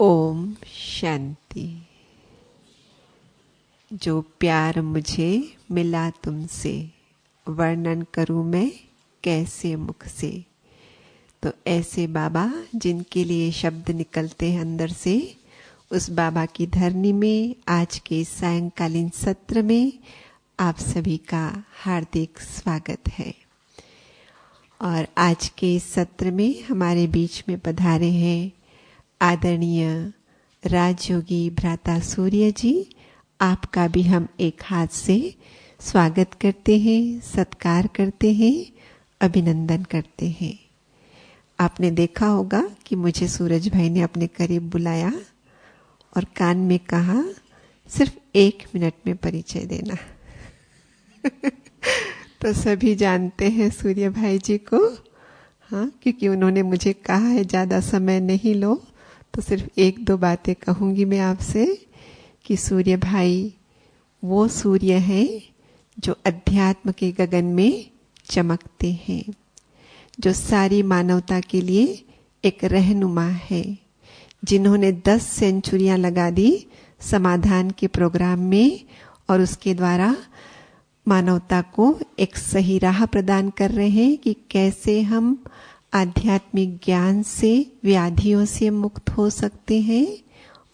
ओम शांति। जो प्यार मुझे मिला तुमसे, वर्णन करूं मैं कैसे मुख से। तो ऐसे बाबा जिनके लिए शब्द निकलते हैं अंदर से, उस बाबा की धरनी में आज के सायंकालीन सत्र में आप सभी का हार्दिक स्वागत है। और आज के सत्र में हमारे बीच में पधारे हैं आदरणीय राजयोगी भ्राता सूर्य जी। आपका भी हम एक हाथ से स्वागत करते हैं, सत्कार करते हैं, अभिनंदन करते हैं। आपने देखा होगा कि मुझे सूरज भाई ने अपने करीब बुलाया और कान में कहा, सिर्फ 1 मिनट में परिचय देना। तो सभी जानते हैं सूर्य भाई जी को, हाँ, क्योंकि उन्होंने मुझे कहा है ज़्यादा समय नहीं लो, तो सिर्फ 1-2 बातें कहूँगी मैं आपसे कि सूर्य भाई वो सूर्य हैं जो अध्यात्म के गगन में चमकते हैं, जो सारी मानवता के लिए एक रहनुमा है, जिन्होंने 10 सेंचुरियां लगा दी समाधान के प्रोग्राम में और उसके द्वारा मानवता को एक सही राह प्रदान कर रहे हैं कि कैसे हम आध्यात्मिक ज्ञान से व्याधियों से मुक्त हो सकते हैं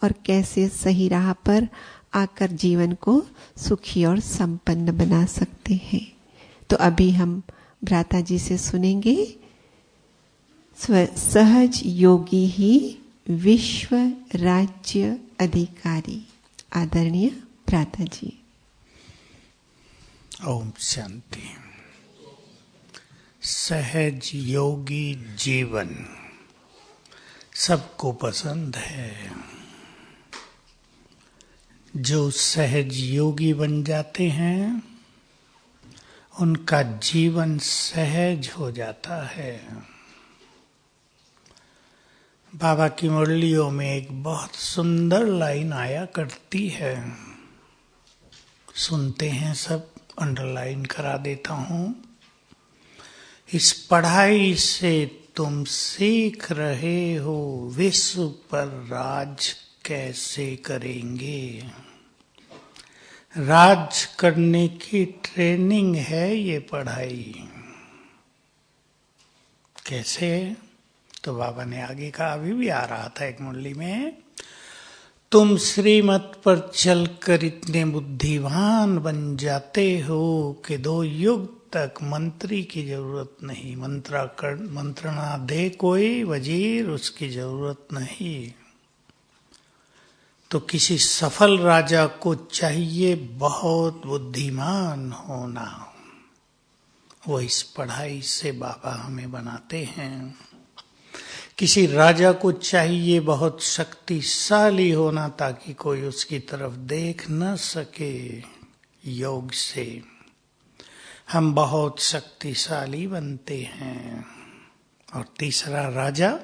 और कैसे सही राह पर आकर जीवन को सुखी और संपन्न बना सकते हैं। तो अभी हम भ्राता जी से सुनेंगे, सहज योगी ही विश्व राज्य अधिकारी। आदरणीय भ्राता जी। ओम शांति। सहज योगी जीवन सबको पसंद है। जो सहज योगी बन जाते हैं उनका जीवन सहज हो जाता है। बाबा की मुरलियों में एक बहुत सुंदर लाइन आया करती है, सुनते हैं सब, अंडरलाइन करा देता हूं। इस पढ़ाई से तुम सीख रहे हो विश्व पर राज कैसे करेंगे। राज करने की ट्रेनिंग है ये पढ़ाई। कैसे? तो बाबा ने आगे कहा, अभी भी आ रहा था एक मुरली में, तुम श्रीमत पर चलकर इतने बुद्धिमान बन जाते हो कि 2 युग तक मंत्री की जरूरत नहीं, मंत्रणा दे कोई वजीर, उसकी जरूरत नहीं। तो किसी सफल राजा को चाहिए बहुत बुद्धिमान होना। वो इस पढ़ाई से बाबा हमें बनाते हैं। किसी राजा को चाहिए बहुत शक्तिशाली होना ताकि कोई उसकी तरफ देख न सके। योग से हम बहुत शक्तिशाली बनते हैं। और तीसरा राजा,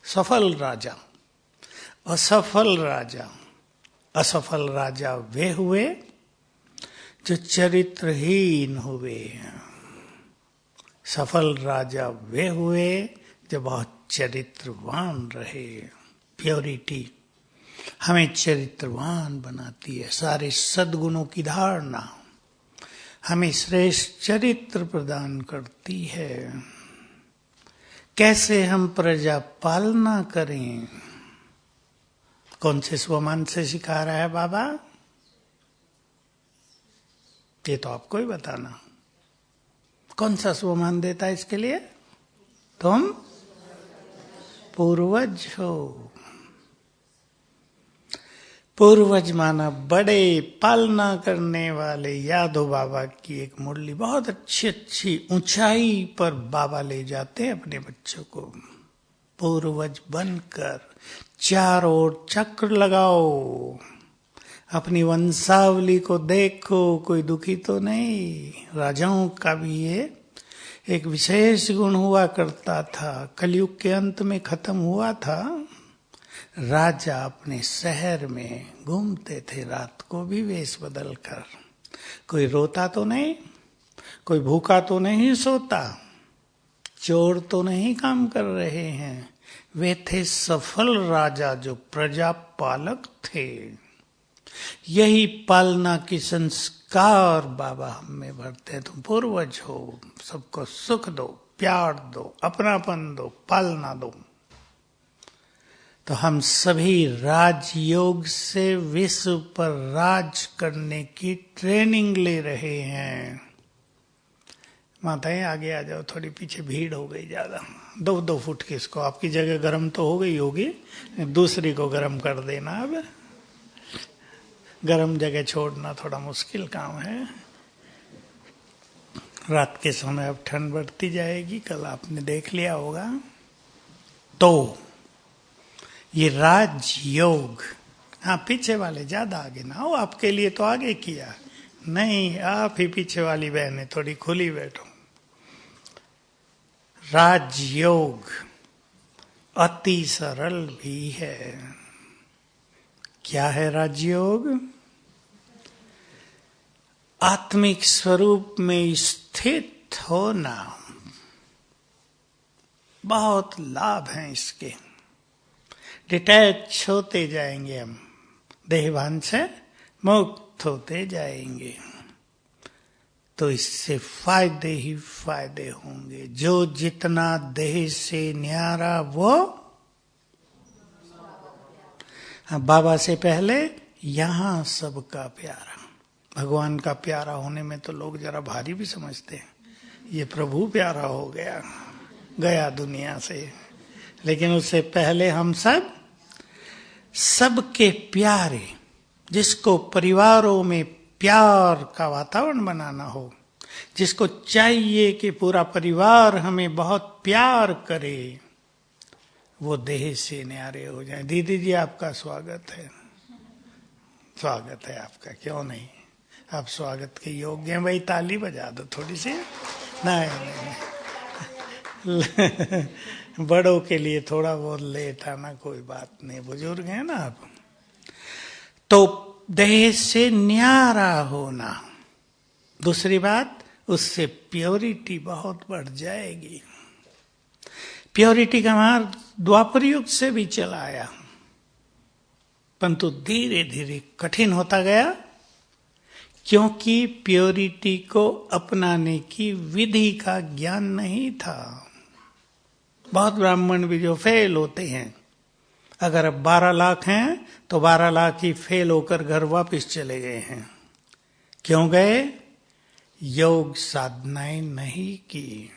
सफल राजा, असफल राजा। असफल राजा वे हुए जो चरित्रहीन हुए। सफल राजा वे हुए जो बहुत चरित्रवान रहे। प्योरिटी हमें चरित्रवान बनाती है। सारे सद्गुणों की धारणा हमें श्रेष्ठ चरित्र प्रदान करती है। कैसे हम प्रजा पालना करें? कौन से स्वमान से सिखा रहा है बाबा? ये तो आपको ही बताना। कौन सा स्वमान देता है इसके लिए? तुम पूर्वज हो। पूर्वज माना बड़े पालना करने वाले। याद हो बाबा की एक मुरली, बहुत अच्छी ऊंचाई पर बाबा ले जाते हैं अपने बच्चों को। पूर्वज बनकर चारों ओर चक्र लगाओ, अपनी वंशावली को देखो, कोई दुखी तो नहीं। राजाओं का भी ये एक विशेष गुण हुआ करता था। कलयुग के अंत में खत्म हुआ था। राजा अपने शहर में घूमते थे रात को भी वेश बदल कर। कोई रोता तो नहीं, कोई भूखा तो नहीं सोता, चोर तो नहीं काम कर रहे हैं। वे थे सफल राजा जो प्रजा पालक थे। यही पालना की संस्कार बाबा हम में भरते हैं। तुम पूर्वज हो, सबको सुख दो, प्यार दो, अपनापन दो, पालना दो। तो हम सभी राजयोग से विश्व पर राज करने की ट्रेनिंग ले रहे हैं। माताएं आगे आ जाओ, थोड़ी पीछे भीड़ हो गई ज्यादा। 2 फुट किसको, आपकी जगह गर्म तो हो गई होगी, दूसरी को गर्म कर देना। अब गर्म जगह छोड़ना थोड़ा मुश्किल काम है। रात के समय अब ठंड बढ़ती जाएगी, कल आपने देख लिया होगा। तो ये राजयोग, हाँ पीछे वाले ज्यादा आगे ना हो, आपके लिए तो आगे किया नहीं, आप ही पीछे वाली बहनें थोड़ी खुली बैठो। राजयोग अति सरल भी है। क्या है राजयोग? आत्मिक स्वरूप में स्थित होना। बहुत लाभ हैं इसके। डिटैच होते जाएंगे हम, देहभान से मुक्त होते जाएंगे, तो इससे फायदे ही फायदे होंगे। जो जितना देह से न्यारा वो बाबा से पहले यहां सबका प्यारा। भगवान का प्यारा होने में तो लोग जरा भारी भी समझते हैं, ये प्रभु प्यारा हो गया, गया दुनिया से। लेकिन उससे पहले हम सब सबके प्यारे, जिसको परिवारों में प्यार का वातावरण बनाना हो, जिसको चाहिए कि पूरा परिवार हमें बहुत प्यार करे, वो देह से न्यारे हो जाए। दीदी जी आपका स्वागत है, स्वागत है आपका, क्यों नहीं, आप स्वागत के योग्य हैं। भाई ताली बजा दो थोड़ी सी। नहीं बड़ों के लिए थोड़ा बहुत लेट आना कोई बात नहीं, बुजुर्ग हैं ना आप। तो देह से न्यारा होना। दूसरी बात, उससे प्योरिटी बहुत बढ़ जाएगी। प्योरिटी का मार्ग द्वापर युग से भी चला आया, परंतु धीरे धीरे कठिन होता गया, क्योंकि प्योरिटी को अपनाने की विधि का ज्ञान नहीं था। बहुत ब्राह्मण भी जो फेल होते हैं, अगर अब 12 लाख हैं तो 12 लाख ही फेल होकर घर वापस चले गए हैं। क्यों गए? योग साधनाएं नहीं की,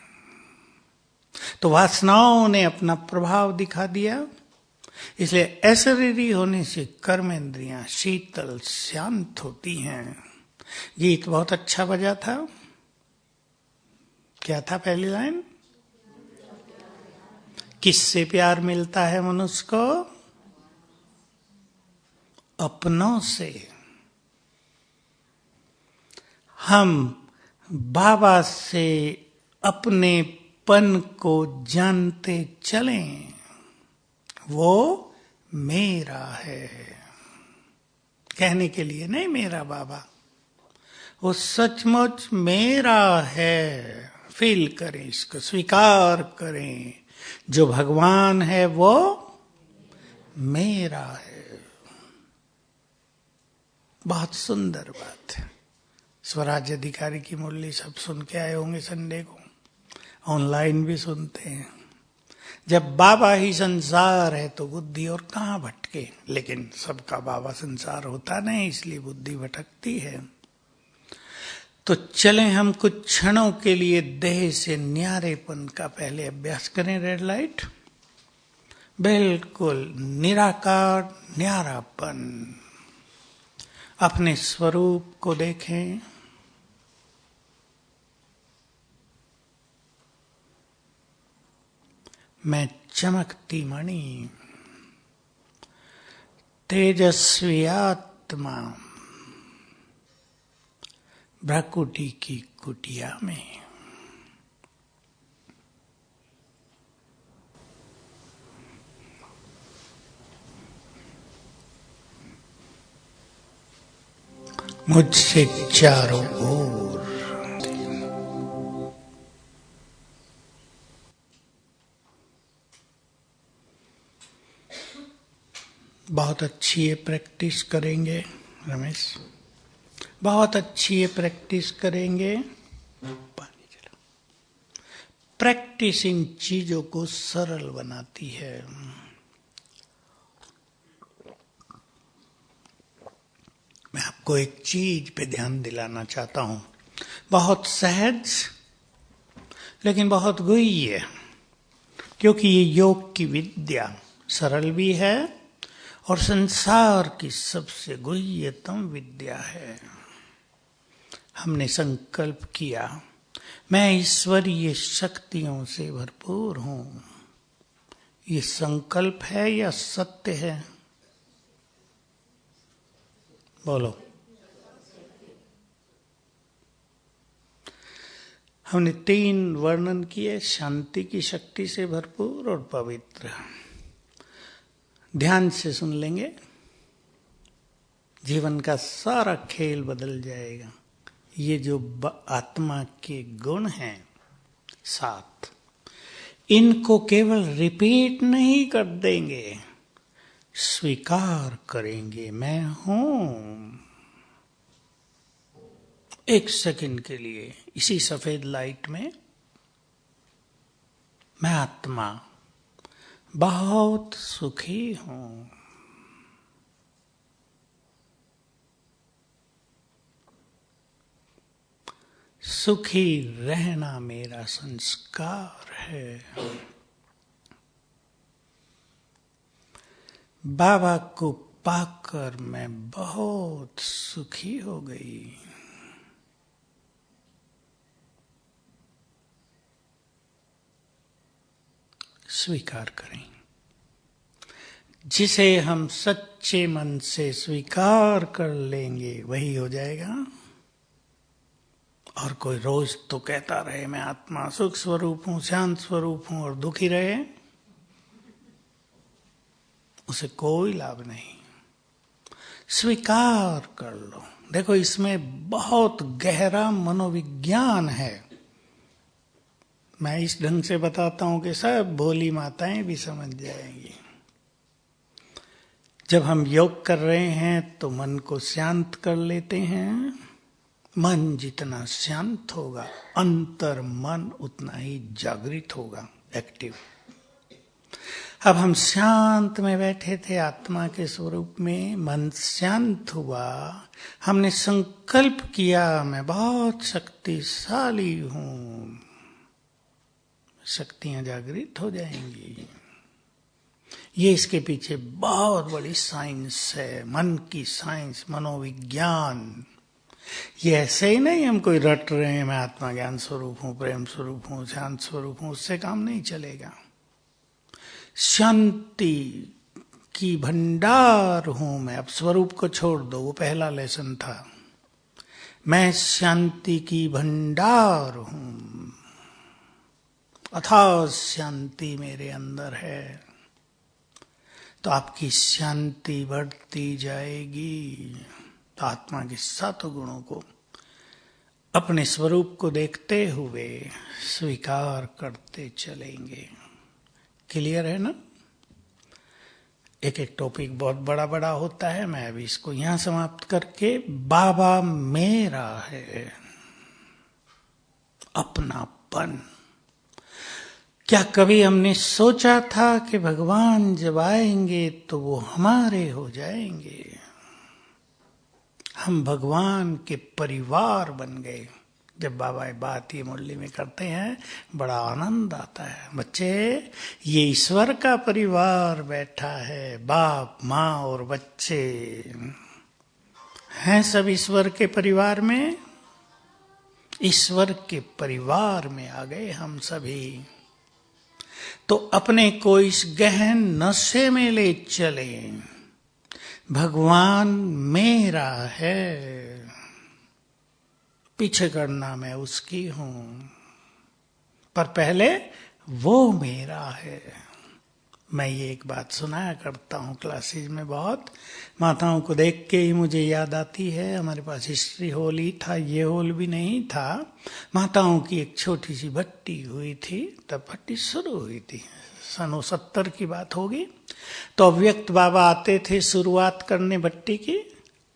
तो वासनाओं ने अपना प्रभाव दिखा दिया। इसलिए अशरीरी होने से कर्मेंद्रियां शीतल शांत होती हैं। गीत बहुत अच्छा बजा था, क्या था पहली लाइन? किससे प्यार मिलता है मनुष्य को? अपनों से। हम बाबा से अपनेपन को जानते चलें, वो मेरा है। कहने के लिए नहीं मेरा बाबा, वो सचमुच मेरा है। फील करें, इसको स्वीकार करें, जो भगवान है वो मेरा है। बहुत सुंदर बात है। स्वराज अधिकारी की मुरली सब सुन के आए होंगे संडे को, ऑनलाइन भी सुनते हैं। जब बाबा ही संसार है तो बुद्धि और कहाँ भटके। लेकिन सबका बाबा संसार होता नहीं, इसलिए बुद्धि भटकती है। तो चलें हम कुछ क्षणों के लिए देह से न्यारेपन का पहले अभ्यास करें। रेड लाइट, बिल्कुल निराकार न्यारापन। अपने स्वरूप को देखें। मैं चमकती मणि, तेजस्वी आत्मा, भ्रकुटी की कुटिया में। मुझसे चारों ओर बहुत अच्छी ये प्रैक्टिस करेंगे रमेश, बहुत अच्छी ये प्रैक्टिस करेंगे। पानी चलो। प्रैक्टिस इन चीजों को सरल बनाती है। मैं आपको एक चीज पे ध्यान दिलाना चाहता हूं, बहुत सहज लेकिन बहुत गुह्य है, क्योंकि ये योग की विद्या सरल भी है और संसार की सबसे गुह्यतम विद्या है। हमने संकल्प किया मैं ईश्वरीय शक्तियों से भरपूर हूं। ये संकल्प है या सत्य है? बोलो। हमने 3 वर्णन किए, शांति की शक्ति से भरपूर और पवित्र। ध्यान से सुन लेंगे, जीवन का सारा खेल बदल जाएगा। ये जो आत्मा के गुण हैं 7, इनको केवल रिपीट नहीं कर देंगे, स्वीकार करेंगे। मैं हूं। 1 सेकंड के लिए इसी सफेद लाइट में मैं आत्मा बहुत सुखी हूं। सुखी रहना मेरा संस्कार है। बाबा को पाकर मैं बहुत सुखी हो गई। स्वीकार करें। जिसे हम सच्चे मन से स्वीकार कर लेंगे वही हो जाएगा। और कोई रोज तो कहता रहे मैं आत्मा सुख स्वरूप हूं, शांत स्वरूप हूं और दुखी रहे, उसे कोई लाभ नहीं। स्वीकार कर लो। देखो इसमें बहुत गहरा मनोविज्ञान है। मैं इस ढंग से बताता हूं कि सब भोली माताएं भी समझ जाएंगी। जब हम योग कर रहे हैं तो मन को शांत कर लेते हैं। मन जितना शांत होगा, अंतर मन उतना ही जागृत होगा, एक्टिव। अब हम शांत में बैठे थे आत्मा के स्वरूप में, मन शांत हुआ, हमने संकल्प किया मैं बहुत शक्तिशाली हूं। शक्तियां जागृत हो जाएंगी। ये इसके पीछे बहुत बड़ी साइंस है, मन की साइंस, मनोविज्ञान। ये ऐसे ही नहीं हम कोई रट रहे हैं मैं आत्मा ज्ञान स्वरूप हूं, प्रेम स्वरूप हूं, शांत स्वरूप हूं, उससे काम नहीं चलेगा। शांति की भंडार हूं मैं। अब स्वरूप को छोड़ दो, वो पहला लेसन था। मैं शांति की भंडार हूं, अथाह शांति मेरे अंदर है। तो आपकी शांति बढ़ती जाएगी। तो आत्मा के 7 गुणों को अपने स्वरूप को देखते हुए स्वीकार करते चलेंगे। क्लियर है ना? एक एक टॉपिक बहुत बड़ा बड़ा होता है। मैं अभी इसको यहां समाप्त करके, बाबा मेरा है, अपनापन। क्या कभी हमने सोचा था कि भगवान जब आएंगे तो वो हमारे हो जाएंगे? हम भगवान के परिवार बन गए। जब बाबा ये बात ये मुरली में करते हैं बड़ा आनंद आता है। बच्चे, ये ईश्वर का परिवार बैठा है, बाप माँ और बच्चे हैं सब ईश्वर के परिवार में। ईश्वर के परिवार में आ गए हम सभी। तो अपने को इस गहन नशे में ले चले। भगवान मेरा है, पीछे करना मैं उसकी हूं, पर पहले वो मेरा है। मैं ये एक बात सुनाया करता हूँ क्लासेज में, बहुत माताओं को देख के ही मुझे याद आती है। हमारे पास हिस्ट्री हॉल ही था, ये हॉल भी नहीं था। माताओं की एक छोटी सी भट्टी हुई थी, तब भट्टी शुरू हुई थी सन 70 की बात होगी। तो अव्यक्त बाबा आते थे शुरुआत करने भट्टी की।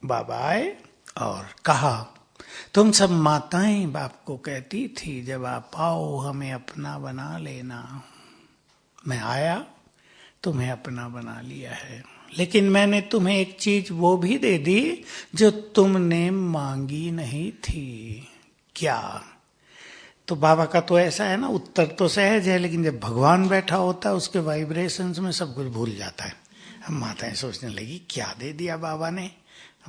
बाबा आए और कहा, तुम सब माताएं बाप को कहती थी जब आप आओ हमें अपना बना लेना। मैं आया, तुम्हें अपना बना लिया है, लेकिन मैंने तुम्हें एक चीज वो भी दे दी जो तुमने मांगी नहीं थी। क्या? तो बाबा का तो ऐसा है ना, उत्तर तो सहज है, लेकिन जब भगवान बैठा होता है उसके वाइब्रेशंस में सब कुछ भूल जाता है। हम माताएं सोचने लगी क्या दे दिया बाबा ने।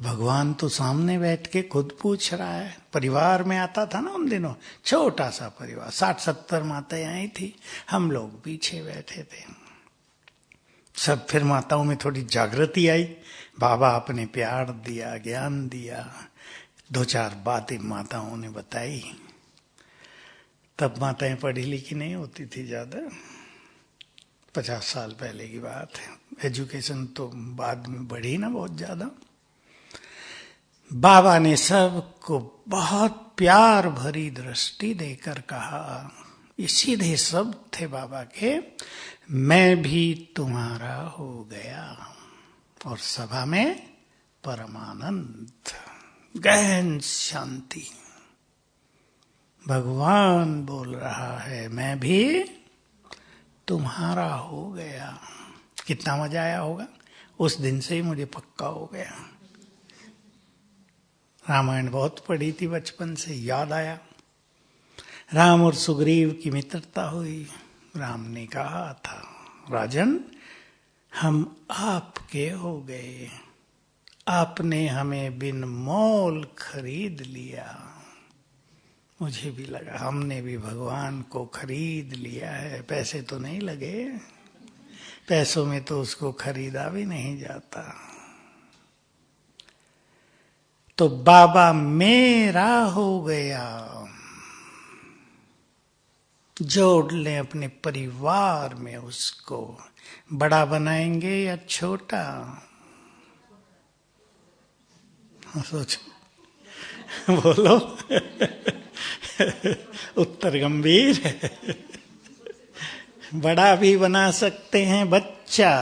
भगवान तो सामने बैठ के खुद पूछ रहा है। परिवार में आता था ना उन दिनों, छोटा सा परिवार, 60-70 माताएं आई थी, हम लोग पीछे बैठे थे सब। फिर माताओं में थोड़ी जागृति आई, बाबा आपने प्यार दिया, ज्ञान दिया, 2-4 बातें माताओं ने बताई। तब माताएं पढ़ी लिखी नहीं होती थी ज्यादा, 50 साल पहले की बात है। एजुकेशन तो बाद में बढ़ी ना बहुत ज्यादा। बाबा ने सबको बहुत प्यार भरी दृष्टि देकर कहा, ये सीधे शब्द थे बाबा के, मैं भी तुम्हारा हो गया। और सभा में परमानंद, गहन शांति। भगवान बोल रहा है मैं भी तुम्हारा हो गया। कितना मजा आया होगा। उस दिन से ही मुझे पक्का हो गया। रामायण बहुत पढ़ी थी बचपन से, याद आया। राम और सुग्रीव की मित्रता हुई। राम ने कहा था, राजन हम आपके हो गए, आपने हमें बिन मोल खरीद लिया। मुझे भी लगा हमने भी भगवान को खरीद लिया है। पैसे तो नहीं लगे, पैसों में तो उसको खरीदा भी नहीं जाता। तो बाबा मेरा हो गया। जोड़ लें अपने परिवार में, उसको बड़ा बनाएंगे या छोटा, सोचो बोलो। उत्तर गंभीर है। बड़ा भी बना सकते हैं बच्चा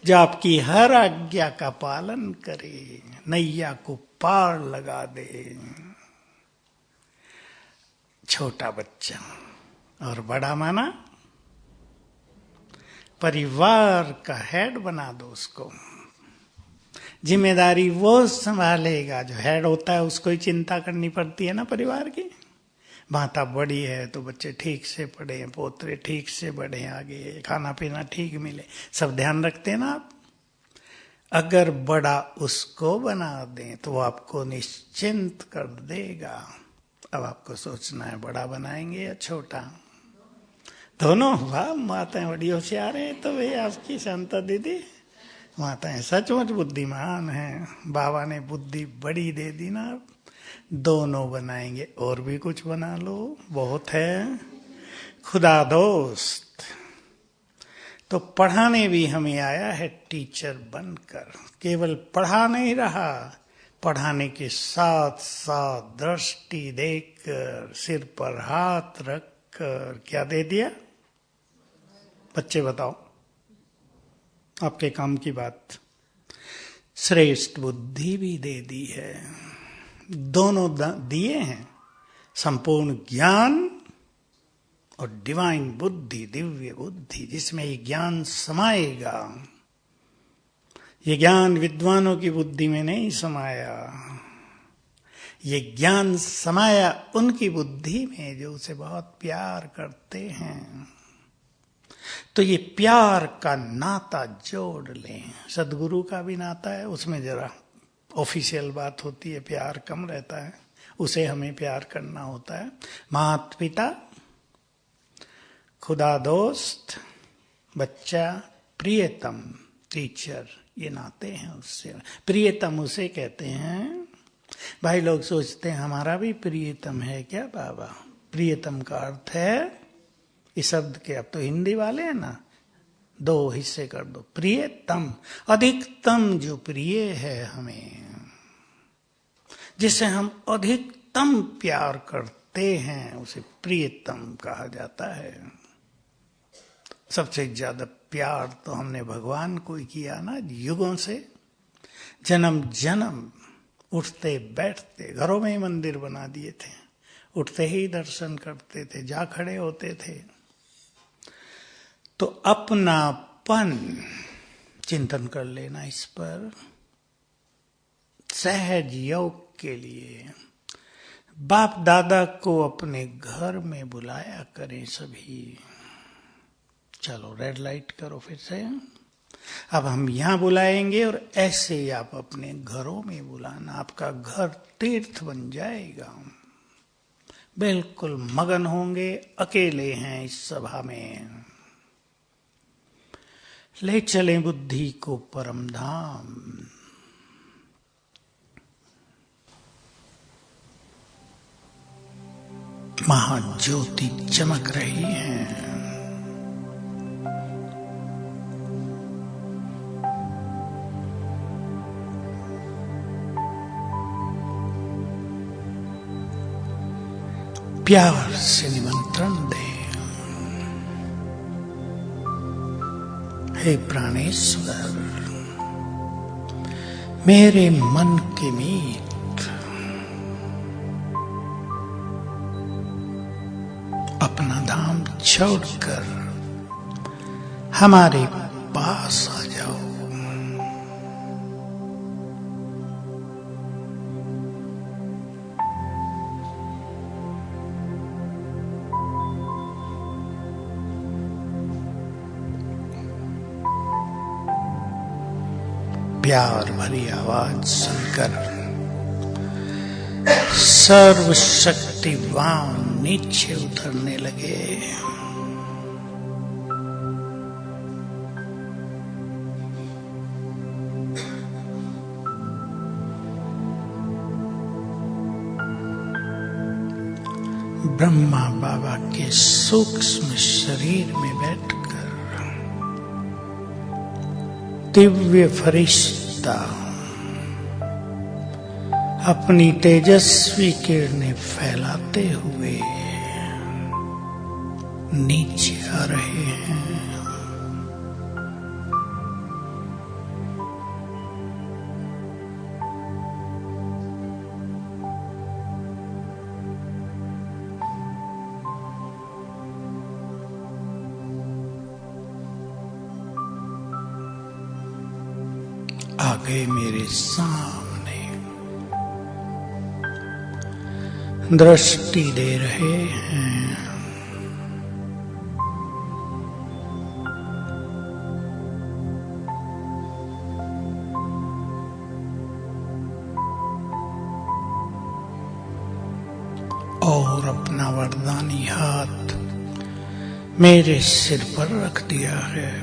जो आपकी हर आज्ञा का पालन करे, नैया को पार लगा दे। छोटा बच्चा। और बड़ा माना परिवार का हेड बना दो उसको। जिम्मेदारी वो संभालेगा, जो हेड होता है उसको ही चिंता करनी पड़ती है ना परिवार की। माता बड़ी है तो बच्चे ठीक से पढ़े, पोतरे ठीक से बढ़े, आगे खाना पीना ठीक मिले, सब ध्यान रखते हैं ना आप। अगर बड़ा उसको बना दें तो वो आपको निश्चिंत कर देगा। अब आपको सोचना है बड़ा बनाएंगे या छोटा। दोनों। वाह, माताएं बड़ी होशियार हैं तो भाई आपकी शांता दीदी। माताएं सचमुच बुद्धिमान हैं। बाबा ने बुद्धि बड़ी दे दी ना। दोनों बनाएंगे, और भी कुछ बना लो, बहुत है। खुदा दोस्त। तो पढ़ाने भी हमें आया है टीचर बनकर। केवल पढ़ा नहीं रहा, पढ़ाने के साथ साथ दृष्टि देकर, सिर पर हाथ रखकर क्या दे दिया? बच्चे बताओ, आपके काम की बात। श्रेष्ठ बुद्धि भी दे दी है। दोनों दिए हैं, संपूर्ण ज्ञान और डिवाइन बुद्धि, दिव्य बुद्धि, जिसमें ये ज्ञान समाएगा। ये ज्ञान विद्वानों की बुद्धि में नहीं समाया, ये ज्ञान समाया उनकी बुद्धि में जो उसे बहुत प्यार करते हैं। तो ये प्यार का नाता जोड़ लें। सदगुरु का भी नाता है, उसमें जरा ऑफिशियल बात होती है, प्यार कम रहता है, उसे हमें प्यार करना होता है। माता पिता, खुदा दोस्त, बच्चा, प्रियतम, टीचर, ये नाते हैं उससे। प्रियतम उसे कहते हैं। भाई लोग सोचते हैं हमारा भी प्रियतम है क्या बाबा? प्रियतम का अर्थ है, इस शब्द के अब तो हिंदी वाले हैं ना, 2 हिस्से कर दो। प्रियतम, अधिकतम जो प्रिय है हमें, जिसे हम अधिकतम प्यार करते हैं, उसे प्रियतम कहा जाता है। सबसे ज्यादा प्यार तो हमने भगवान को ही किया ना, युगों से, जन्म जन्म उठते बैठते, घरों में ही मंदिर बना दिए थे, उठते ही दर्शन करते थे, जा खड़े होते थे। तो अपनापन चिंतन कर लेना इस पर। सहज योग के लिए बाप दादा को अपने घर में बुलाया करें सभी। चलो रेड लाइट करो फिर से। अब हम यहां बुलाएंगे और ऐसे ही आप अपने घरों में बुलाना, आपका घर तीर्थ बन जाएगा। बिल्कुल मगन होंगे, अकेले हैं इस सभा में। ले चलें बुद्धि को परम धाम। महाज्योति चमक रही है। प्यार से निमंत्रण दे। हे प्राणेश्वर, मेरे मन के मीत, अपना धाम छोड़कर हमारे पास आ जाओ। प्यार भरी आवाज सुनकर सर्वशक्तिवान नीचे उतरने लगे। ब्रह्मा बाबा के सूक्ष्म शरीर में बैठकर दिव्य फरिश्ता अपनी तेजस्वी किरणें फैलाते हुए नीचे आ रहे हैं। आ गए मेरे सामने, दृष्टि दे रहे हैं। और अपना वरदानी हाथ मेरे सिर पर रख दिया है।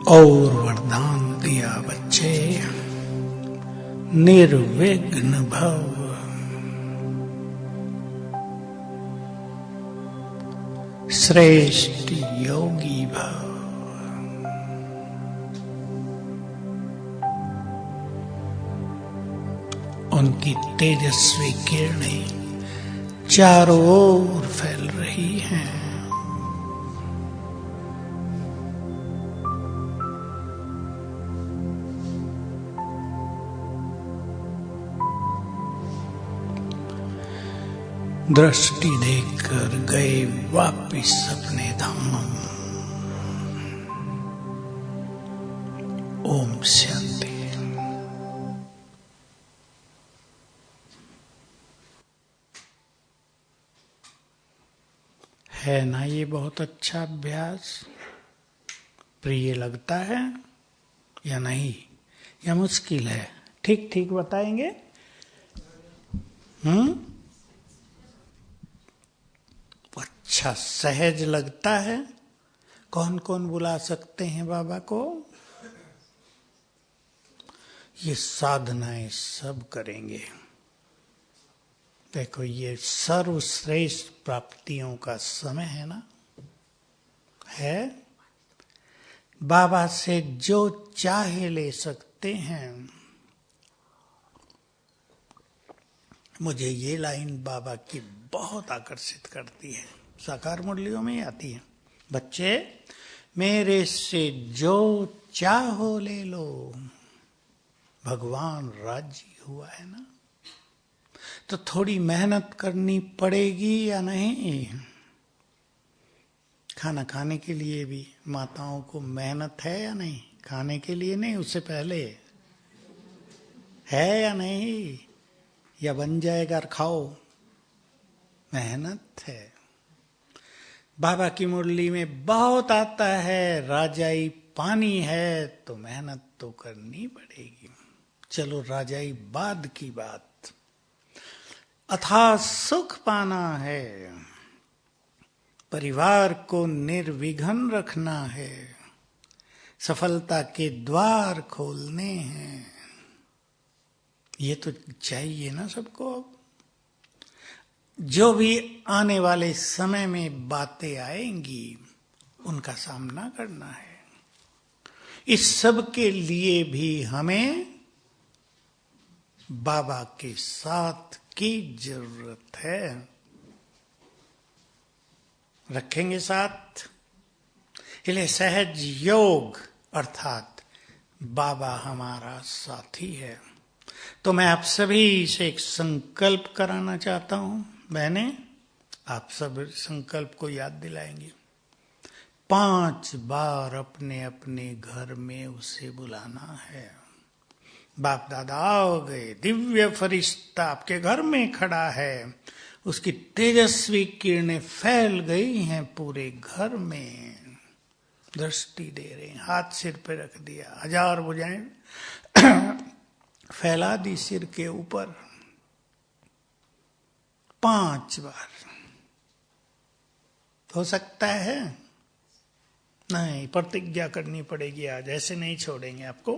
और वरदान दिया बच्चे, निर्विघ्न भव। श्रेष्ठ योगी भव। उनकी तेजस्वी किरणें चारों ओर फैल रही हैं। दृष्टि देकर गए वापिस अपने धाम। ओम शांति। है ना ये बहुत अच्छा अभ्यास? प्रिय लगता है या नहीं, या मुश्किल है? ठीक ठीक बताएंगे। अच्छा सहज लगता है। कौन कौन बुला सकते हैं बाबा को? ये साधनाएं सब करेंगे। देखो ये सर्वश्रेष्ठ प्राप्तियों का समय है ना, है। बाबा से जो चाहे ले सकते हैं। मुझे ये लाइन बाबा की बहुत आकर्षित करती है, साकार मुरलियों में ही आती है। बच्चे मेरे से जो चाहो ले लो, भगवान राजी हुआ है ना। तो थोड़ी मेहनत करनी पड़ेगी या नहीं? खाना खाने के लिए भी माताओं को मेहनत है या नहीं? खाने के लिए नहीं, उससे पहले है या नहीं? या बन जाएगा खाओ, मेहनत है। बाबा की मुरली में बहुत आता है, राजाई पानी है तो मेहनत तो करनी पड़ेगी। चलो राजाई बाद की बात। अथाह सुख पाना है, परिवार को निर्विघ्न रखना है, सफलता के द्वार खोलने हैं। ये तो चाहिए ना सबको। जो भी आने वाले समय में बातें आएंगी उनका सामना करना है। इस सब के लिए भी हमें बाबा के साथ की जरूरत है। रखेंगे साथ। इसलिए सहज योग अर्थात बाबा हमारा साथी है। तो मैं आप सभी से एक संकल्प कराना चाहता हूं। मैंने आप सब संकल्प को याद दिलाएंगे। 5 बार अपने अपने घर में उसे बुलाना है। बाप दादा आ गए, दिव्य फरिश्ता आपके घर में खड़ा है, उसकी तेजस्वी किरणें फैल गई हैं पूरे घर में, दृष्टि दे रहे हैं। हाथ सिर पे रख दिया, 1000 भुजाएं फैला दी सिर के ऊपर। 5 बार हो सकता है? नहीं, प्रतिज्ञा करनी पड़ेगी आज, ऐसे नहीं छोड़ेंगे आपको।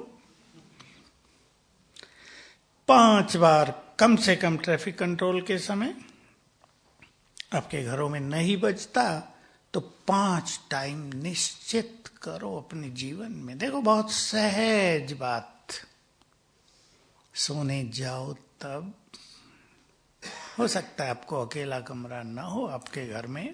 5 बार कम से कम ट्रैफिक कंट्रोल के समय। आपके घरों में नहीं बजता तो 5 टाइम निश्चित करो अपने जीवन में। देखो बहुत सहज बात। सोने जाओ तब, हो सकता है आपको अकेला कमरा ना हो आपके घर में,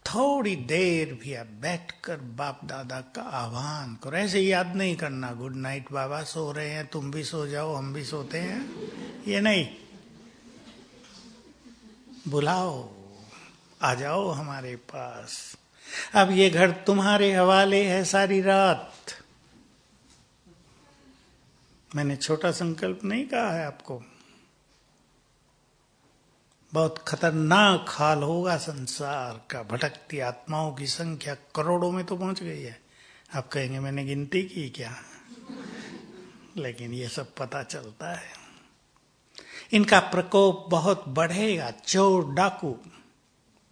थोड़ी देर भी आप बैठकर बाप दादा का आह्वान करो। ऐसे याद नहीं करना गुड नाइट बाबा सो रहे हैं, तुम भी सो जाओ, हम भी सोते हैं, ये नहीं। बुलाओ, आ जाओ हमारे पास। अब ये घर तुम्हारे हवाले है सारी रात। मैंने छोटा संकल्प नहीं कहा है आपको। बहुत खतरनाक हाल होगा संसार का। भटकती आत्माओं की संख्या करोड़ों में तो पहुंच गई है। आप कहेंगे मैंने गिनती की क्या? लेकिन ये सब पता चलता है। इनका प्रकोप बहुत बढ़ेगा, चोर डाकू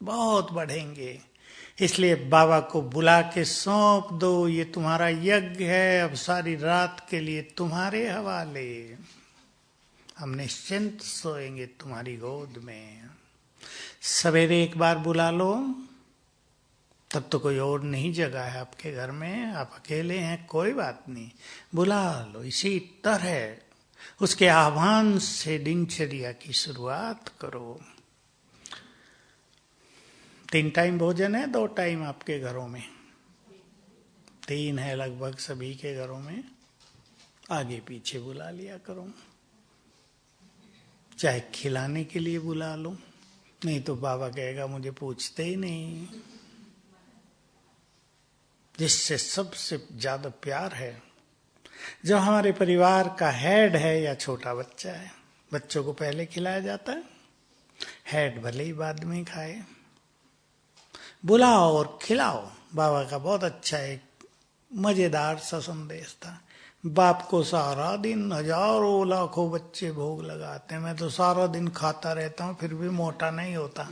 बहुत बढ़ेंगे। इसलिए बाबा को बुला के सौंप दो, ये तुम्हारा यज्ञ है, अब सारी रात के लिए तुम्हारे हवाले। हम निश्चिंत सोएंगे तुम्हारी गोद में। सवेरे एक बार बुला लो, तब तो कोई और नहीं जगा है आपके घर में, आप अकेले हैं, कोई बात नहीं, बुला लो। इसी तरह उसके आह्वान से दिनचर्या की शुरुआत करो। 3 टाइम भोजन है, 2 टाइम आपके घरों में? 3 है लगभग सभी के घरों में। आगे पीछे बुला लिया करो। चाहे खिलाने के लिए बुला लो, नहीं तो बाबा कहेगा मुझे पूछते ही नहीं। जिससे सबसे ज्यादा प्यार है, जो हमारे परिवार का हेड है या छोटा बच्चा है, बच्चों को पहले खिलाया जाता है, हेड भले ही बाद में खाए। बुलाओ और खिलाओ। बाबा का बहुत अच्छा एक मजेदार सा संदेश था। बाप को सारा दिन हजारों लाखों बच्चे भोग लगाते हैं, मैं तो सारा दिन खाता रहता हूं फिर भी मोटा नहीं होता।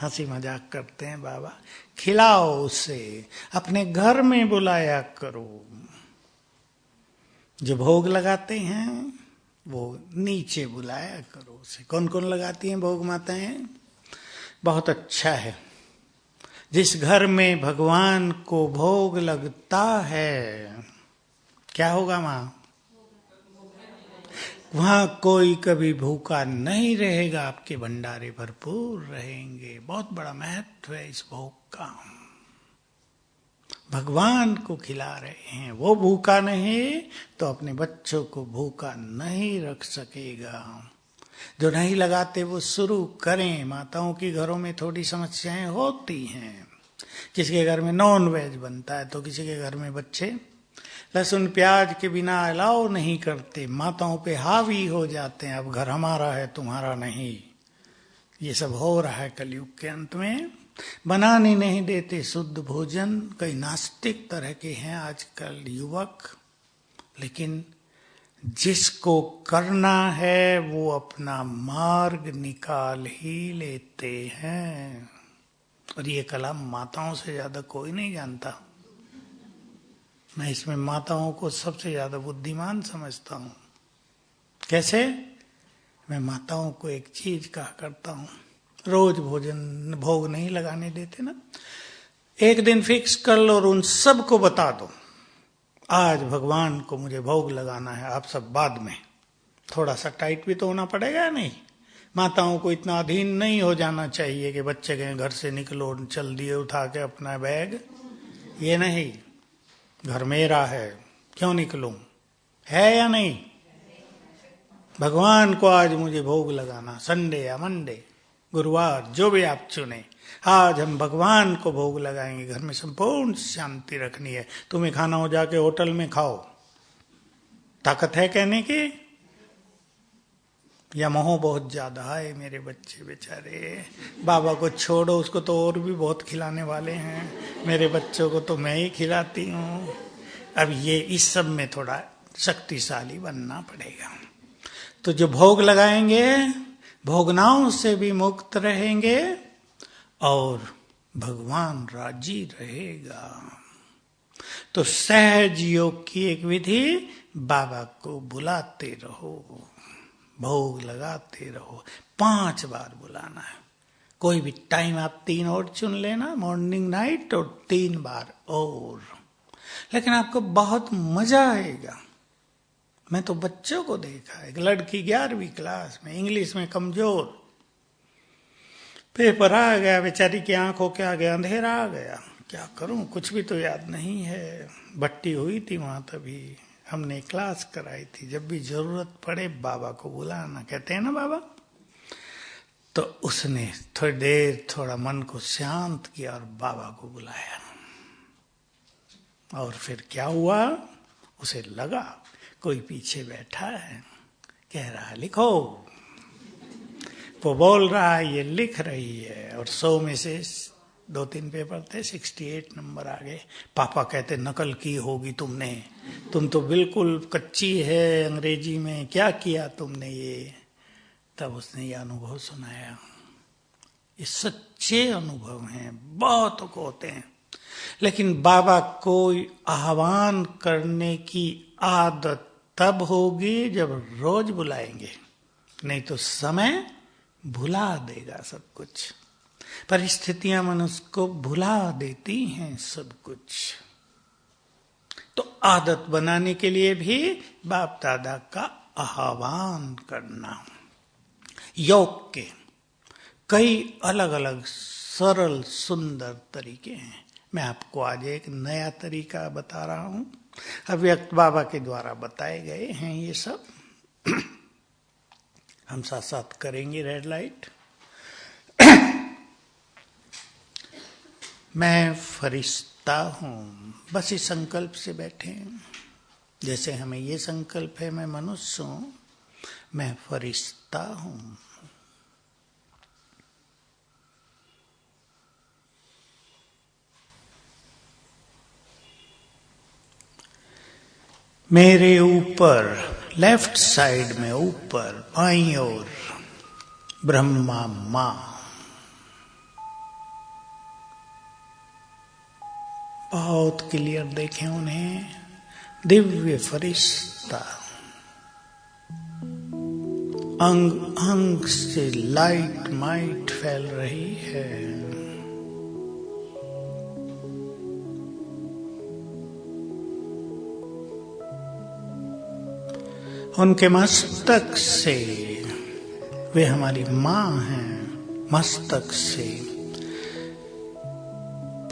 हंसी मजाक करते हैं बाबा। खिलाओ उसे, अपने घर में बुलाया करो। जो भोग लगाते हैं वो नीचे बुलाया करो उसे। कौन कौन लगाती हैं भोग माताएं? बहुत अच्छा है। जिस घर में भगवान को भोग लगता है, क्या होगा वहां कोई कभी भूखा नहीं रहेगा, आपके भंडारे भरपूर रहेंगे। बहुत बड़ा महत्व है इस भोग का। भगवान को खिला रहे हैं, वो भूखा नहीं तो अपने बच्चों को भूखा नहीं रख सकेगा। जो नहीं लगाते वो शुरू करें। माताओं की घरों में थोड़ी समस्याएं होती हैं। किसी के घर में नॉन वेज बनता है तो किसी के घर में बच्चे लहसुन प्याज के बिना अलाउ नहीं करते, माताओं पे हावी हो जाते हैं। अब घर हमारा है, तुम्हारा नहीं। ये सब हो रहा है कलयुग के अंत में। बनाने नहीं देते शुद्ध भोजन। कई नास्तिक तरह के हैं आजकल युवक, लेकिन जिसको करना है वो अपना मार्ग निकाल ही लेते हैं। और ये कला माताओं से ज्यादा कोई नहीं जानता। मैं इसमें माताओं को सबसे ज्यादा बुद्धिमान समझता हूं। कैसे? मैं माताओं को एक चीज कहा करता हूं, रोज भोजन भोग नहीं लगाने देते ना, एक दिन फिक्स कर लो और उन सबको बता दो आज भगवान को मुझे भोग लगाना है। आप सब बाद में, थोड़ा सा टाइट भी तो होना पड़ेगा नहीं। माताओं को इतना अधीन नहीं हो जाना चाहिए कि बच्चे कहें घर से निकलो, चल दिए उठा के अपना बैग। ये नहीं, घर मेरा है, क्यों निकलूं, है या नहीं? भगवान को आज मुझे भोग लगाना, संडे या मंडे, गुरुवार, जो भी आप चुने, आज हम भगवान को भोग लगाएंगे। घर में संपूर्ण शांति रखनी है। तुम्हें खाना हो जाके होटल में खाओ, ताकत है कहने की? या मोह बहुत ज्यादा है? मेरे बच्चे बेचारे, बाबा को छोड़ो, उसको तो और भी बहुत खिलाने वाले हैं, मेरे बच्चों को तो मैं ही खिलाती हूँ। अब ये इस सब में थोड़ा शक्तिशाली बनना पड़ेगा। तो जो भोग लगाएंगे भोगनाओं से भी मुक्त रहेंगे और भगवान राजी रहेगा। तो सहज योग की एक विधि, बाबा को बुलाते रहो, भोग लगाते रहो। 5 बार बुलाना है। कोई भी टाइम आप 3 और चुन लेना, मॉर्निंग नाइट, और 3 बार और। लेकिन आपको बहुत मजा आएगा। मैं तो बच्चों को देखा, एक लड़की 11वीं क्लास में, इंग्लिश में कमजोर, पेपर आ गया, बेचारी की आंखों के आगे अंधेरा आ गया। क्या करूं, कुछ भी तो याद नहीं है। भट्टी हुई थी वहां, तभी हमने क्लास कराई थी। जब भी जरूरत पड़े बाबा को बुलाना, कहते हैं ना बाबा। तो उसने थोड़ी देर थोड़ा मन को शांत किया और बाबा को बुलाया। और फिर क्या हुआ, उसे लगा कोई पीछे बैठा है, कह रहा है लिखो। वो बोल रहा है, ये लिख रही है। और 100 में से 2-3 पेपर थे, 68 नंबर आ गए। पापा कहते नकल की होगी तुमने, तुम तो बिल्कुल कच्ची है अंग्रेजी में, क्या किया तुमने ये। तब उसने ये अनुभव सुनाया। ये सच्चे अनुभव हैं, बहुत को होते हैं। लेकिन बाबा को आह्वान करने की आदत तब होगी जब रोज बुलाएंगे, नहीं तो समय भुला देगा सब कुछ। परिस्थितियां मनुष्य को भुला देती हैं सब कुछ। तो आदत बनाने के लिए भी बाप दादा का आह्वान करना। योग के कई अलग अलग सरल सुंदर तरीके हैं। मैं आपको आज एक नया तरीका बता रहा हूं। अव्यक्त बाबा के द्वारा बताए गए हैं ये सब। हम साथ साथ करेंगे रेड लाइट। मैं फरिश्ता हूं, बस इस संकल्प से बैठे। जैसे हमें ये संकल्प है, मैं मनुष्य हूं, मैं फरिश्ता हूं। मेरे ऊपर लेफ्ट साइड में ऊपर बाईं ओर ब्रह्मा मां, बहुत क्लियर देखें उन्हें, दिव्य फरिश्ता, अंग अंग से लाइट माइट फैल रही है। उनके मस्तक से, वे हमारी मां हैं, मस्तक से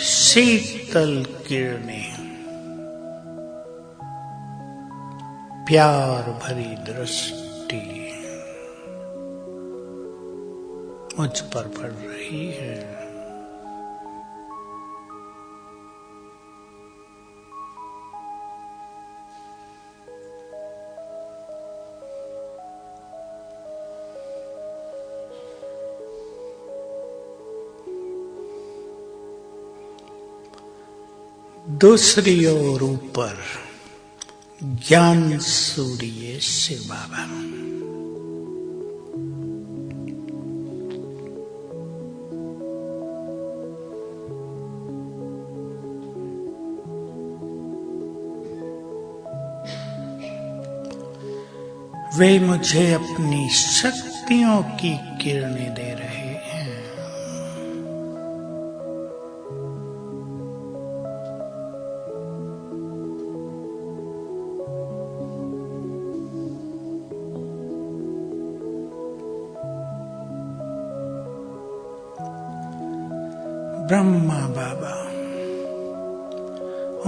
शीतल किरणें, प्यार भरी दृष्टि मुझ पर पड़ रही है। दूसरी ओर ऊपर ज्ञान सूर्य शिव बाबा, वे मुझे अपनी शक्तियों की किरणें दे रहे हैं। ब्रह्मा बाबा,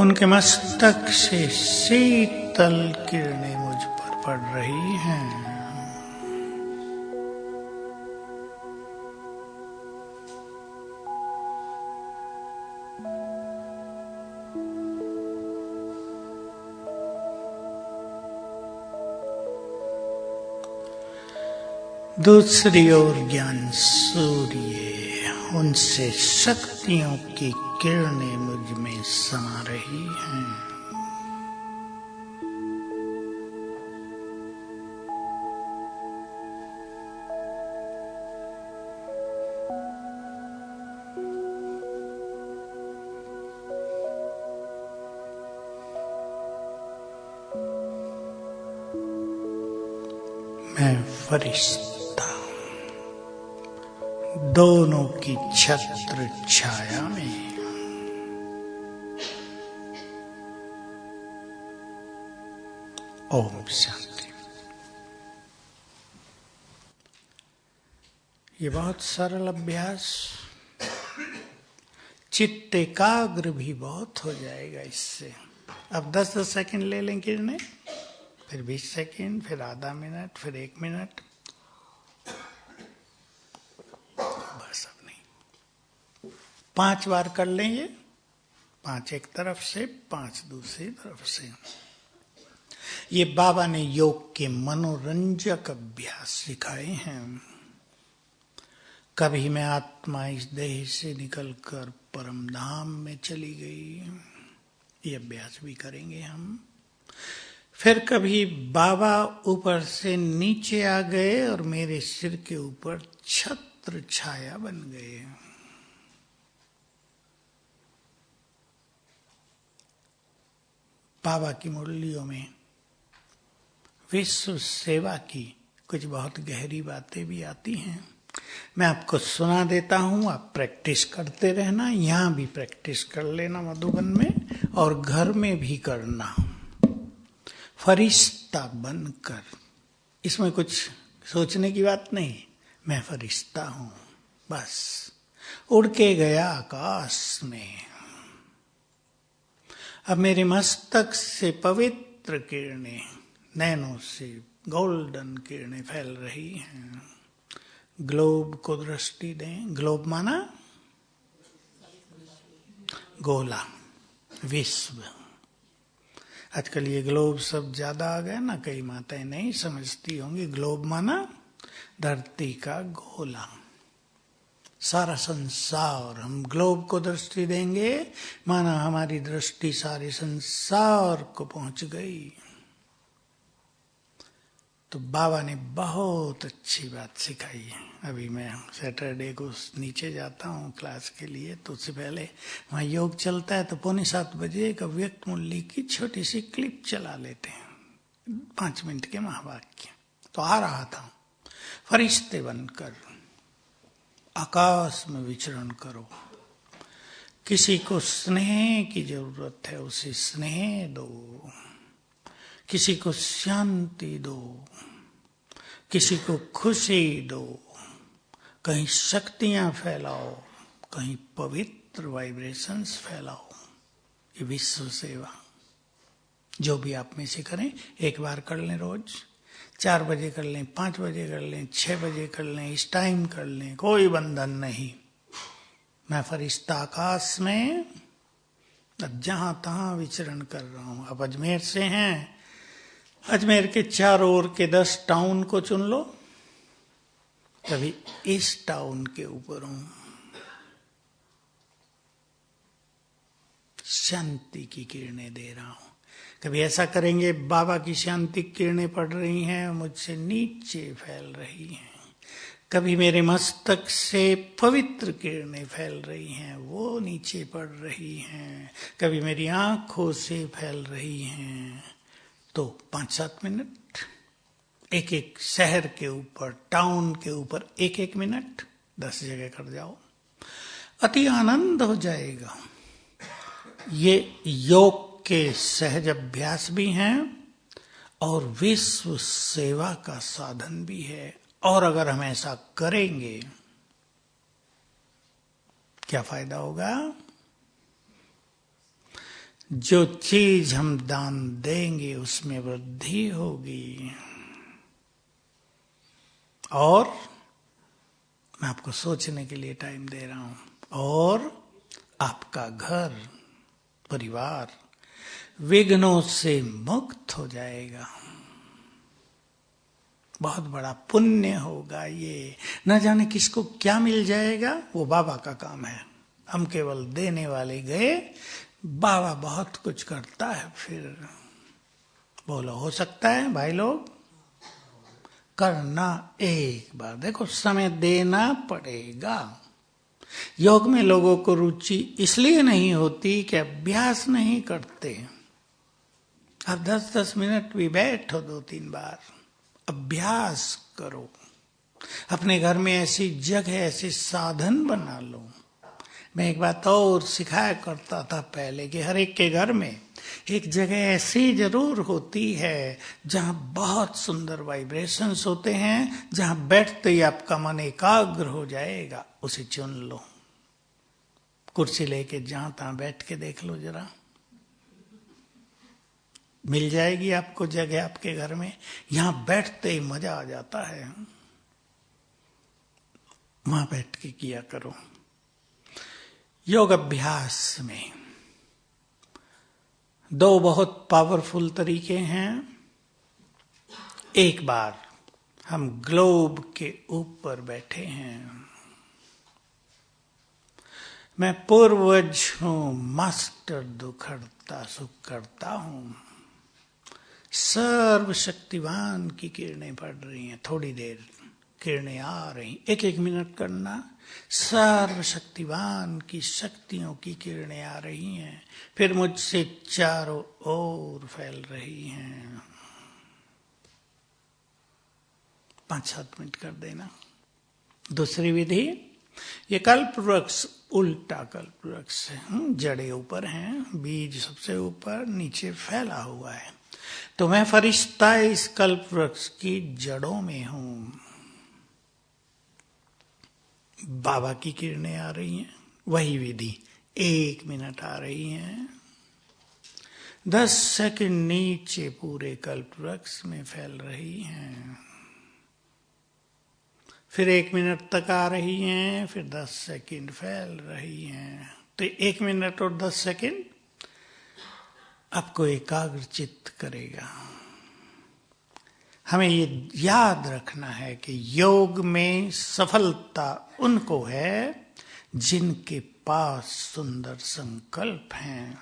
उनके मस्तक से शीतल किरणें मुझ पर पड़ रही हैं। दूसरी ओर ज्ञान सूर्य, उनसे शक्तियों की किरणें मुझ में समा रही हैं। मैं फरिश्ता, दोनों की छत्र छाया में। ओम शांति। ये बहुत सरल अभ्यास, चित्त एकाग्र भी बहुत हो जाएगा इससे। अब 10-10 सेकंड ले लें किरणें, फिर 20 सेकंड, फिर आधा मिनट, फिर 1 मिनट, बस अब नहीं। 5 बार कर लें ये, 5 एक तरफ से, 5 दूसरी तरफ से। ये बाबा ने योग के मनोरंजक अभ्यास सिखाए हैं। कभी मैं आत्मा इस देह से निकलकर परम धाम में चली गई, ये अभ्यास भी करेंगे हम। फिर कभी बाबा ऊपर से नीचे आ गए और मेरे सिर के ऊपर छत्र छाया बन गए। बाबा की मुरलियों में विश्व सेवा की कुछ बहुत गहरी बातें भी आती हैं। मैं आपको सुना देता हूं, आप प्रैक्टिस करते रहना। यहां भी प्रैक्टिस कर लेना मधुबन में, और घर में भी करना। फरिश्ता बनकर, इसमें कुछ सोचने की बात नहीं, मैं फरिश्ता हूं, बस उड़ के गया आकाश में। अब मेरे मस्तक से पवित्र किरणें, नैनों से गोल्डन किरणें फैल रही हैं। ग्लोब को दृष्टि दें। ग्लोब माना गोला, विश्व। आजकल ये ग्लोब सब ज्यादा आ गए ना, कई माताएं नहीं समझती होंगी। ग्लोब माना धरती का गोला, सारा संसार। हम ग्लोब को दृष्टि देंगे, माना हमारी दृष्टि सारे संसार को पहुंच गई। तो बाबा ने बहुत अच्छी बात सिखाई है। अभी मैं सैटरडे को नीचे जाता हूँ क्लास के लिए, तो उससे पहले वहाँ योग चलता है, तो 6:45 एक अव्यक्त मुरली की छोटी सी क्लिप चला लेते हैं, 5 मिनट के महावाक्य। तो आ रहा था, फरिश्ते बनकर आकाश में विचरण करो, किसी को स्नेह की जरूरत है उसे स्नेह दो, किसी को शांति दो, किसी को खुशी दो, कहीं शक्तियां फैलाओ, कहीं पवित्र वाइब्रेशंस फैलाओ। ये विश्व सेवा जो भी आप में से करें, एक बार कर लें, रोज 4 बजे कर लें, 5 बजे कर लें, 6 बजे कर लें, इस टाइम कर लें, कोई बंधन नहीं। मैं फरिश्ता आकाश में अब जहां तहां विचरण कर रहा हूं। आप अजमेर से हैं, अजमेर के चारों ओर के 10 टाउन को चुन लो, कभी इस टाउन के ऊपर हूं, शांति की किरणें दे रहा हूं। कभी ऐसा करेंगे, बाबा की शांति की किरणें पड़ रही हैं, मुझसे नीचे फैल रही हैं। कभी मेरे मस्तक से पवित्र किरणें फैल रही हैं, वो नीचे पड़ रही हैं। कभी मेरी आंखों से फैल रही हैं। तो 5-7 मिनट एक एक शहर के ऊपर, टाउन के ऊपर 1-1 मिनट 10 जगह कर जाओ, अति आनंद हो जाएगा। ये योग के सहज अभ्यास भी हैं और विश्व सेवा का साधन भी है। और अगर हम ऐसा करेंगे, क्या फायदा होगा? जो चीज हम दान देंगे उसमें वृद्धि होगी। और मैं आपको सोचने के लिए टाइम दे रहा हूं। और आपका घर परिवार विघ्नों से मुक्त हो जाएगा। बहुत बड़ा पुण्य होगा ये। न जाने किसको क्या मिल जाएगा, वो बाबा का काम है। हम केवल देने वाले गए, बाबा बहुत कुछ करता है। फिर बोलो, हो सकता है भाई लोग? करना एक बार, देखो समय देना पड़ेगा। योग में लोगों को रुचि इसलिए नहीं होती कि अभ्यास नहीं करते। अब 10-10 मिनट भी बैठो, 2-3 बार अभ्यास करो। अपने घर में ऐसी जगह, ऐसे साधन बना लो। मैं एक बात और सिखाया करता था पहले कि हर एक के घर में एक जगह ऐसी जरूर होती है जहां बहुत सुंदर वाइब्रेशंस होते हैं, जहां बैठते ही आपका मन एकाग्र हो जाएगा। उसे चुन लो। कुर्सी लेके जहां तहां बैठ के देख लो जरा, मिल जाएगी आपको जगह आपके घर में। यहां बैठते ही मजा आ जाता है, वहां बैठ के किया करो। योग अभ्यास में 2 बहुत पावरफुल तरीके हैं। एक बार हम ग्लोब के ऊपर बैठे हैं। मैं पूर्वज हूं, मास्टर दुखड़ता सुख करता हूं। सर्वशक्तिवान की किरणें पड़ रही हैं। थोड़ी देर किरणें आ रही, 1-1 मिनट करना। सर्वशक्तिवान की शक्तियों की किरणें आ रही हैं, फिर मुझसे चारों ओर फैल रही हैं। 5-7 मिनट कर देना। दूसरी विधि, ये कल्प वृक्ष, उल्टा कल्प वृक्ष है। जड़ें ऊपर हैं, बीज सबसे ऊपर, नीचे फैला हुआ है। तो मैं फरिश्ता इस कल्प वृक्ष की जड़ों में हूं। बाबा की किरणें आ रही हैं, वही विधि 1 मिनट आ रही हैं। 10 सेकंड नीचे पूरे कल्प वृक्ष में फैल रही हैं, फिर 1 मिनट तक आ रही हैं, फिर 10 सेकंड फैल रही हैं। तो 1 मिनट और 10 सेकंड आपको एकाग्र चित्त करेगा। हमें ये याद रखना है कि योग में सफलता उनको है जिनके पास सुंदर संकल्प हैं।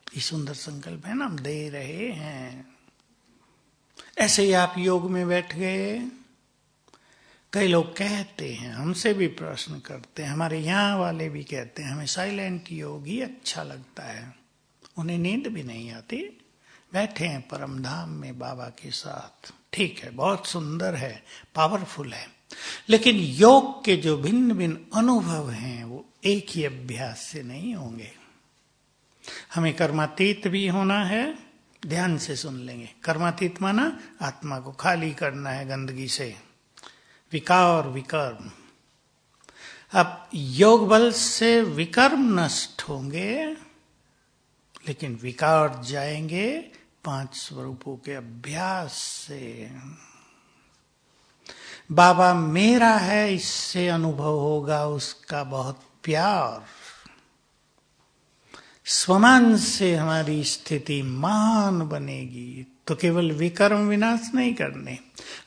ये सुंदर संकल्प है ना, हम दे रहे हैं। ऐसे ही आप योग में बैठ गए। कई लोग कहते हैं, हमसे भी प्रश्न करते हैं, हमारे यहाँ वाले भी कहते हैं हमें साइलेंट योग ही अच्छा लगता है। उन्हें नींद भी नहीं आती, बैठे हैं परम धाम में बाबा के साथ। ठीक है, बहुत सुंदर है, पावरफुल है, लेकिन योग के जो भिन्न भिन्न अनुभव हैं वो एक ही अभ्यास से नहीं होंगे। हमें कर्मातीत भी होना है। ध्यान से सुन लेंगे। कर्मातीत माना आत्मा को खाली करना है गंदगी से, विकार विकर्म। अब योग बल से विकर्म नष्ट होंगे, लेकिन विकार जाएंगे 5 स्वरूपों के अभ्यास से। बाबा मेरा है, इससे अनुभव होगा उसका बहुत प्यार। स्वमान से हमारी स्थिति महान बनेगी। तो केवल विकर्म विनाश नहीं करने,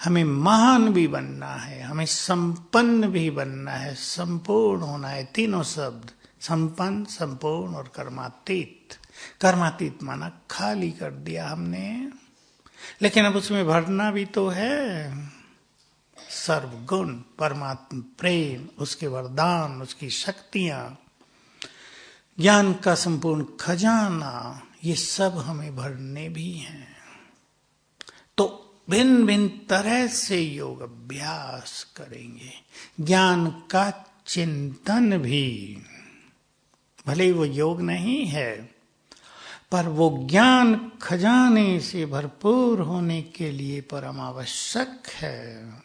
हमें महान भी बनना है, हमें संपन्न भी बनना है, संपूर्ण होना है। तीनों शब्द, संपन्न, संपूर्ण और कर्मातीत। कर्मातीत माना खाली कर दिया हमने, लेकिन अब उसमें भरना भी तो है। सर्वगुण, परमात्मा प्रेम, उसके वरदान, उसकी शक्तियां, ज्ञान का संपूर्ण खजाना, ये सब हमें भरने भी हैं। तो भिन्न भिन्न तरह से योग अभ्यास करेंगे। ज्ञान का चिंतन भी, भले वो योग नहीं है, पर वो ज्ञान खजाने से भरपूर होने के लिए परम आवश्यक है।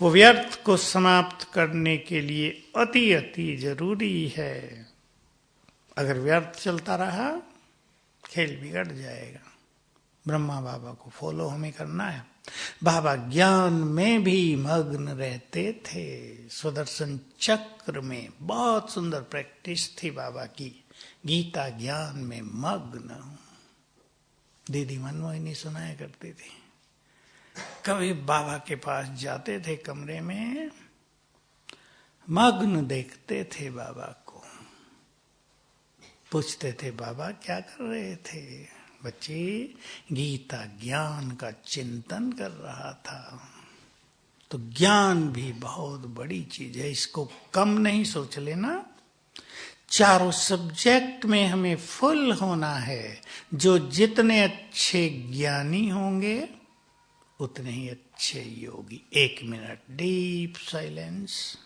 वो व्यर्थ को समाप्त करने के लिए अति अति जरूरी है। अगर व्यर्थ चलता रहा, खेल बिगड़ जाएगा। ब्रह्मा बाबा को फॉलो हमें करना है। बाबा ज्ञान में भी मग्न रहते थे। सुदर्शन चक्र में बहुत सुंदर प्रैक्टिस थी बाबा की, गीता ज्ञान में मग्न। दीदी मनमोहिनी सुनाया करती थी। कभी बाबा के पास जाते थे कमरे में, मग्न देखते थे बाबा को, पूछते थे बाबा क्या कर रहे थे? बच्चे, गीता ज्ञान का चिंतन कर रहा था। तो ज्ञान भी बहुत बड़ी चीज है, इसको कम नहीं सोच लेना। चारों सब्जेक्ट में हमें फुल होना है। जो जितने अच्छे ज्ञानी होंगे उतने ही अच्छे योगी। 1 minute deep silence.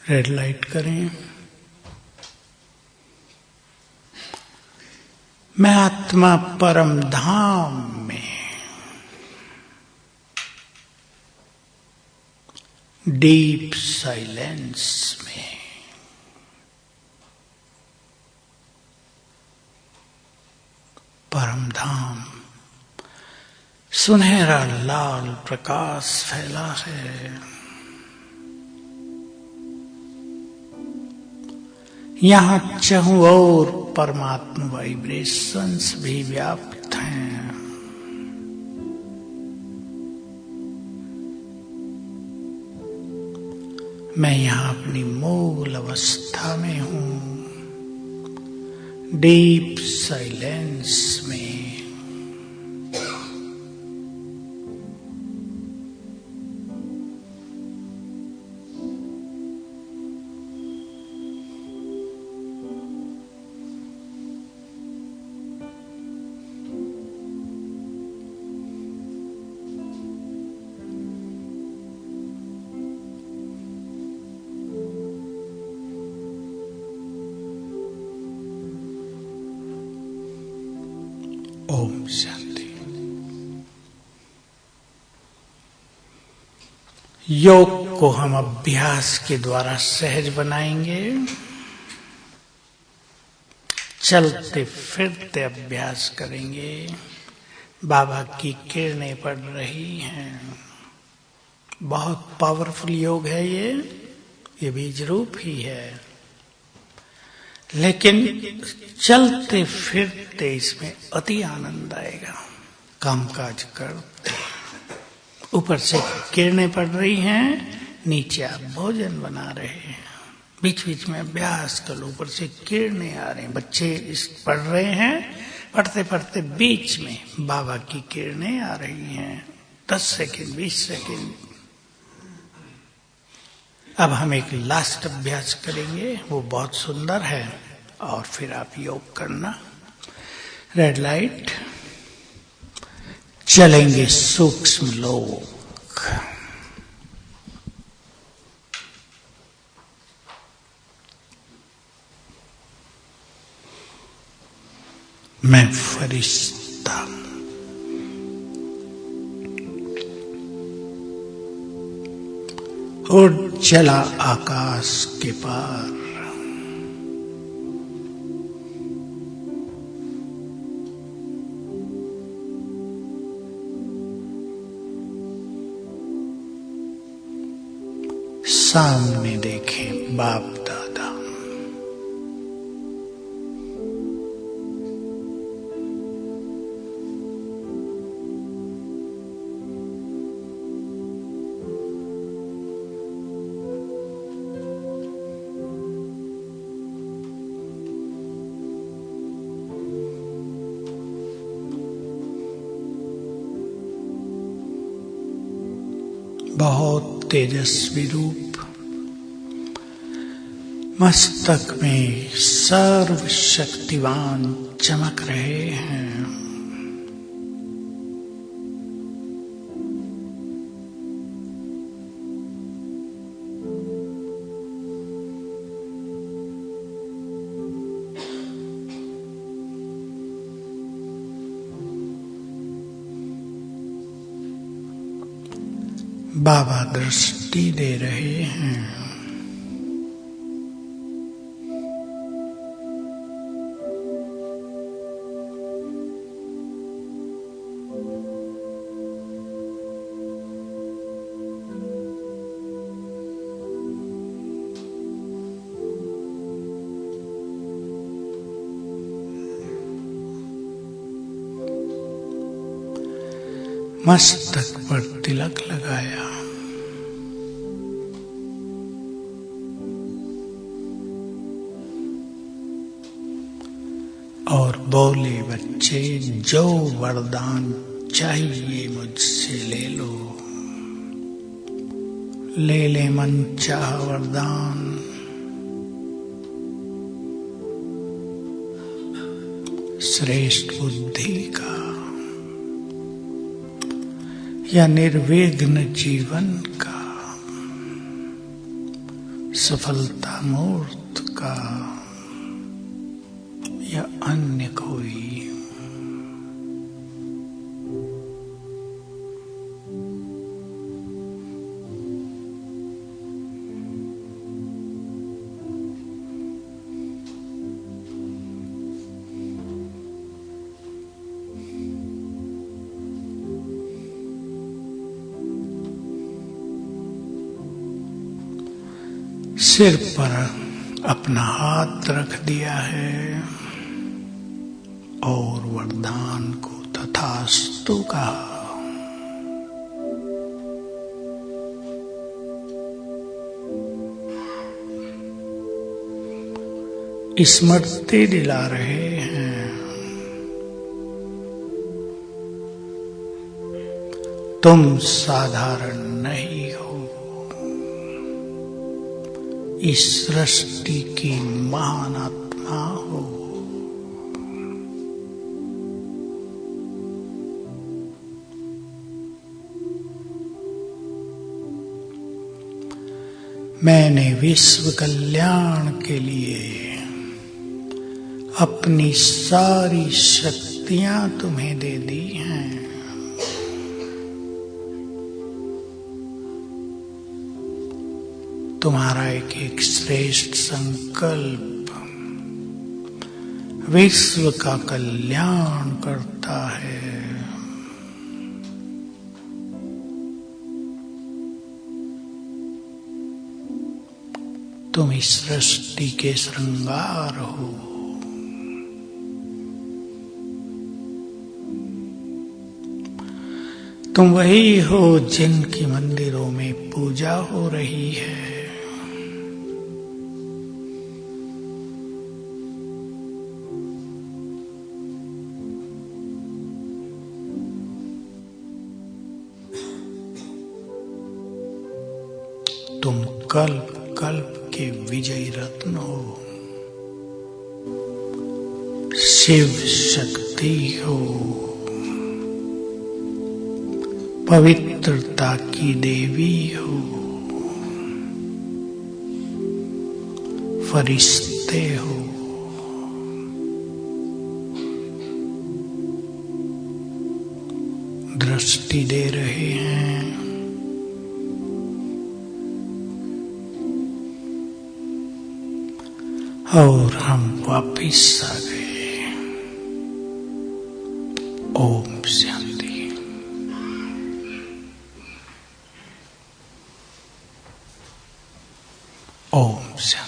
Red light करें। मैं आत्मा परम धाम में डीप साइलेंस में परम धाम सुनहरा लाल प्रकाश फैला है। यहाँ चाहूं और परमात्मा वाइब्रेशंस भी व्याप्त हैं। मैं यहाँ अपनी मूल अवस्था में हूं, डीप साइलेंस में। ओम शांति। योग को हम अभ्यास के द्वारा सहज बनाएंगे। चलते फिरते अभ्यास करेंगे। बाबा की किरणें पड़ रही हैं। बहुत पावरफुल योग है ये बीज रूप ही है। लेकिन चलते फिरते इसमें अति आनंद आएगा। कामकाज करते, ऊपर से किरणें पड़ रही हैं, नीचे आप भोजन बना रहे हैं, बीच बीच में अभ्यास कर लो, ऊपर से किरणें आ रहे हैं, बच्चे इस पढ़ रहे हैं, पढ़ते पढ़ते बीच में बाबा की किरणें आ रही हैं, 10 सेकंड 20 सेकंड। अब हम एक लास्ट अभ्यास करेंगे, वो बहुत सुंदर है, और फिर आप योग करना। रेड लाइट, चलेंगे सूक्ष्म लोक। मैं फरिश्ता, और चला आकाश के पार। सामने देखें बाप दादा, बहुत तेजस्वी रूप, मस्तक में सर्वशक्तिवान चमक रहे हैं। बाबा दृष्टि दे रहे हैं। मस्तक पर तिलक लगाया, और बोले बच्चे, जो वरदान चाहिए मुझसे ले लो, ले ले मनचाह वरदान। श्रेष्ठ बुद्धि का या निर्विघ्न जीवन का, सफलता मूर्त का, या अन्य कोई। सिर पर अपना हाथ रख दिया है और वरदान को तथास्तु कहा। स्मृति दिला रहे हैं, तुम साधारण नहीं हो, इस सृष्टि की महान आत्मा हो। मैंने विश्व कल्याण के लिए अपनी सारी शक्तियां तुम्हें दे दी हैं। तुम्हारा एक श्रेष्ठ संकल्प विश्व का कल्याण करता है। तुम तुम इस सृष्टि के श्रृंगार हो। तुम वही हो जिनकी मंदिरों में पूजा हो रही है। तुम कल्प कल्प के विजयी रत्न हो, शिव शक्ति हो, पवित्रता की देवी हो, फरिश्ते हो। दृष्टि दे रहे हैं, और हम वापिस आ गए। ओम शांति। ओम शांति।